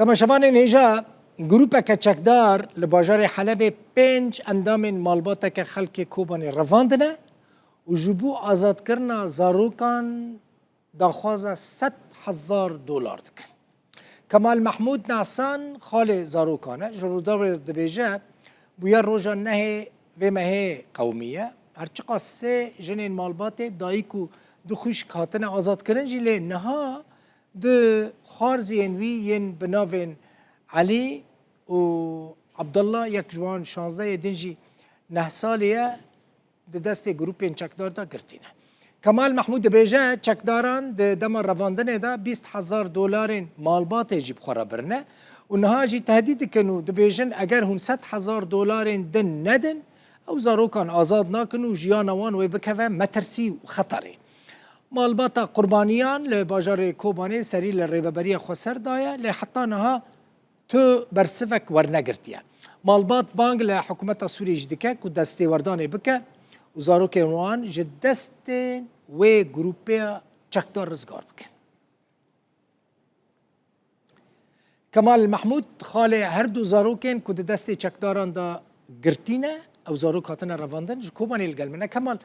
تماشاوان نیجا گروپ کچکدار لباجار حلب 5 اندام مالبات که خلق کوبان رواندنه و جبو آزاد کرنا زاروکان داخواز $100,000 دکن. کمال محمود ناسان خال زاروکانه جرودار دبیجه بویا روژا نه و مه قومیه هرچی قاسه جنین مالبات دایکو دو خوش کاتن آزاد کرن جیله نها دو خارزین وی ین بناوین علی و عبدالله یک جوان 16 دنجی 9 سالیه ده دست گروپین چکدار دا گرتینه. کمال محمود بیجه چکداران ده دما رواندنه دا $20,000 مالبات جیب خورا برنه و نها جی تهدید کنو ده بیجن اگر هم $100,000 دن ندن او زاروکان آزاد ناکن و جیانوان و بکوه مترسی و خطره. مالباتا قربانیان لباجار کوبانه سری لریببری خسر دایه لی حتی نها تو برسفک ورنگرتیه. مالبات بانگ لحکومت سوری جدکه که دسته وردانه بکه و زاروک اونوان جدست و گروپه چکدار رزگار بکن. کمال محمود خال هر دو زاروکین که دسته چکداران دا گرتینه او زاروک هاتن رواندن جو کوبانه الگلمنه. کمال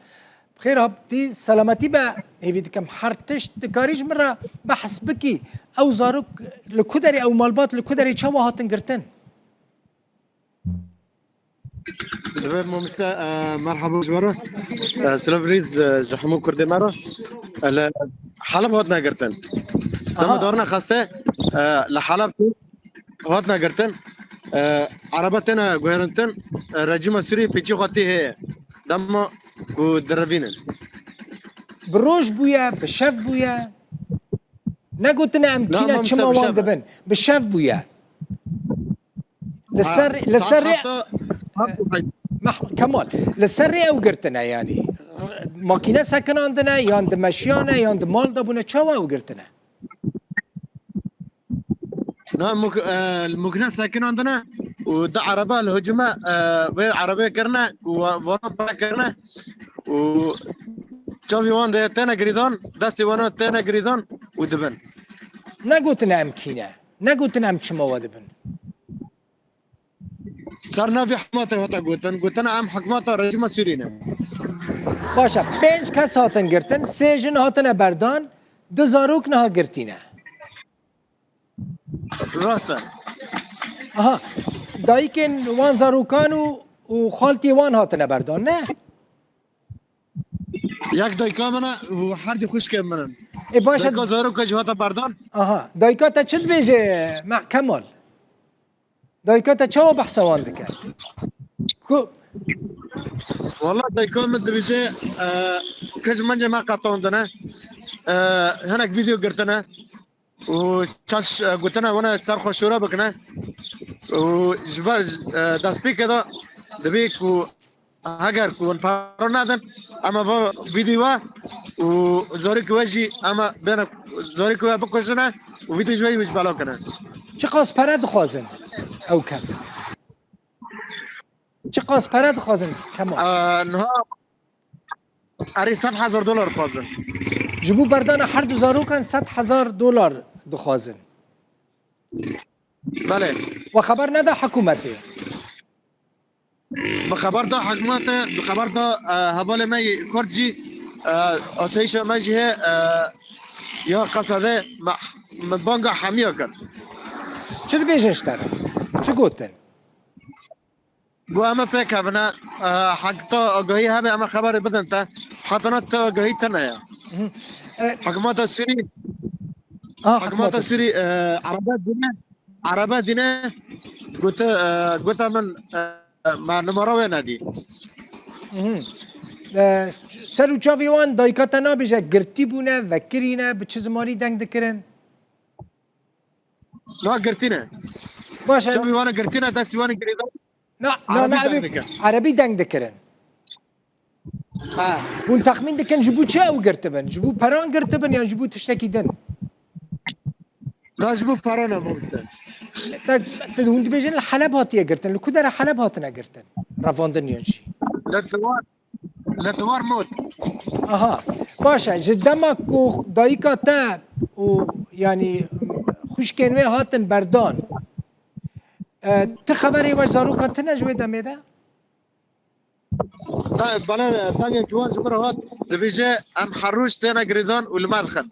بخير هبتي سلامتي بقى هيفيدكم حرتش تكاريج مرة بحس بكي او زاروك لكدري او مالبات لكدري شوا هاتن قرتن دابا ممسكا مرحبا جوارا سلام ريز جحمو كردي مرة حلب هاتنا قرتن دم دورنا خاسته لحلب هاتنا قرتن عربتنا غيرنتن رجيم سوري بيجي خاطي هي دم و دربينن بروج بويا بشف بويا نقولتنا امكينة شما وان دبن بشف بويا للسر كمال للسر او قرتنا يعني ماكينة ساكن عندنا يان دمشيانة يان دمال دابونا شوا او قرتنا نعم المكنة ساكن عندنا وده عربة الهجمة عربية كرنا وورا كرنا و شوفي وان ده تانا قريدون دستي وانا تانا قريدون ودبن نقولتنا امكينة نقولتنا ام شما ودبن صارنا في حكمته هتا قلتنا ام حكمته رجيم سورينا باشا 5 کس هاتن گرتن 3 جن هاتن بردان 2 زاروک نها گرتینه راستا آها دایکن وان زاروکان و خالتی وان هاتن بردان نه یک دایکا منه و هر دی خوش که منن ای باشه دایکا زاروک جهات بردان آها دایکا تا چد بیجه مع کمال دایکا تا چوا بحثوان دکه کو والله دایکا من دبیجه کج منجه ما قطعون دنه هناك فيديو قرتنا وتشاش قلتنا وانا صار شورا بكنا وجبا دا سبيك هذا دبيك و هاجر كون فارنادن اما فيديو وزوريك وجهي اما بين زوريك بكوزنا وفيديو جوي وجه بالا كنا چه قاس پرد خوازن او کس چه قاس پرد خوازن کمال نها اري $100,000 فازن جبو بردان هر دو زاروکان $100,000 دخوازن بله و خبر نده حکومته بخبر ده حكومته بخبر ده هبال ما كردجي اسيش ما جه يا قصده من بانجا حميه كر چه بیجش تره چه گوتن گو اما پیک هبنا حق تو آگاهی هبه اما خبر بدن تا حتی تو آگاهی تنه یا حکومت سوری حکومت سوری عربه دینه گوت من ما نمره ندی سرو چاوی وان دایکاتا نابیجه گرتی بونه و کرینه به چه زمانی دنگ دکرن نه گرتینه باشه چاوی وانا گرتینه دستی وانا گریدن نه عربی دنگ دکرن اون تخمین دکن جبو چه او گرتبن جبو پران گرتبن یا جبو تشتکی دن نه جبو پرانه بمستن هون بیجن حلب هاتیه گرتن لکو در حلب هاتنه گرتن رواندن یانشی لتوار موت آها باشه جدما کو دایکا تا و یعنی خوشکنوه هاتن بردان تو خبری و زاروکان تنجوی دمیده؟ بلا ثانية كوان زمر هات دبيجي ام حروش تينا قريدان والمدخل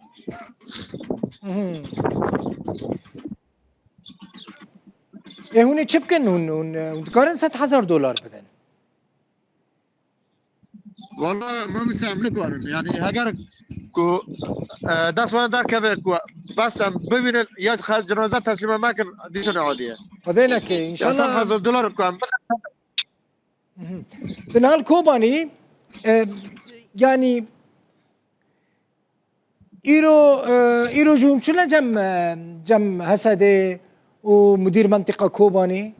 هونی چی بکن هون دکارن $100,000 بدن والله ما مستعمل كوان يعني هاجر كو داس وانا دار كذا كو بس ام ببين يدخل جنازات تسليمه ماكن ديشن عاديه خدای نکه يا انشالله $100,000 كوان دنال کوبانی yani ایرو جوم چون جم حسده و مدیر منطقه کوبانی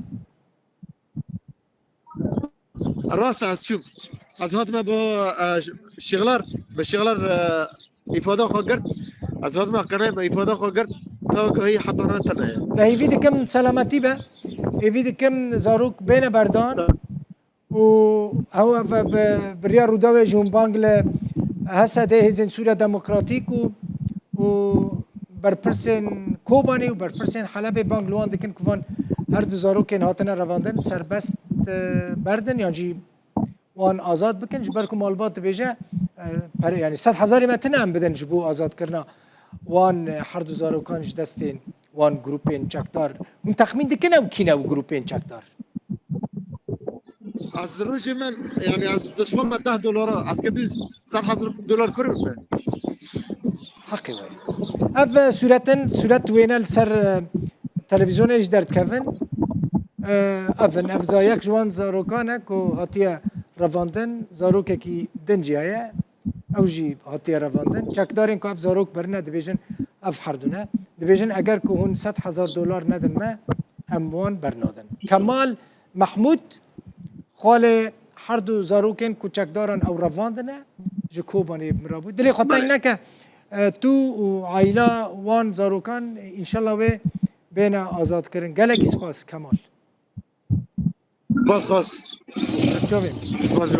الراس از شوف از هات ما با شغلار بشغلار ifade خو قرت از هات ما قناه ifade خو قرت تا هي حطنا تنه لا هیوید کم سلامتی به هیوید کم زاروک بین بردان و هوا بریا روداوی جون بانگل حسده هزین سوریا دموکراتیک و برپرسن کوبانی و برپرسن حلب بانگلوان دکن کوان هر دو زاروکین هاتن رواندن سربست بردن یعنی وان آزاد بکن جبرکو مالبات بیجه یعنی 100,000 متن هم بدن جبو آزاد کرنا وان هر دو زاروکانش دستین وان گروپین چکدار اون تخمین دکنه و کینه و گروپین چکدار از روز من يعني از دشمن ما $10 از كبير $100,000 كرم حقی وای اف صورت وینل سر تلویزیونش درد کفن افن اف زایک جوان زاروکانه که هاتیه رواندن زاروکه کی دنجی هایه او جی هاتیه رواندن چکدارین که اف زاروک برنه دبیجن اف حردونه دبیجن اگر که هون $100,000 ندن ما اموان برنادن کمال محمود خال هر دو زاروکن کوچکدارن او رواندنه جو کوبانی مرابو دلی خاطر نکه تو و عائله وان زاروکان انشالله و بین آزاد کردن گلگی سپاس کمال بس چوبیم سپاس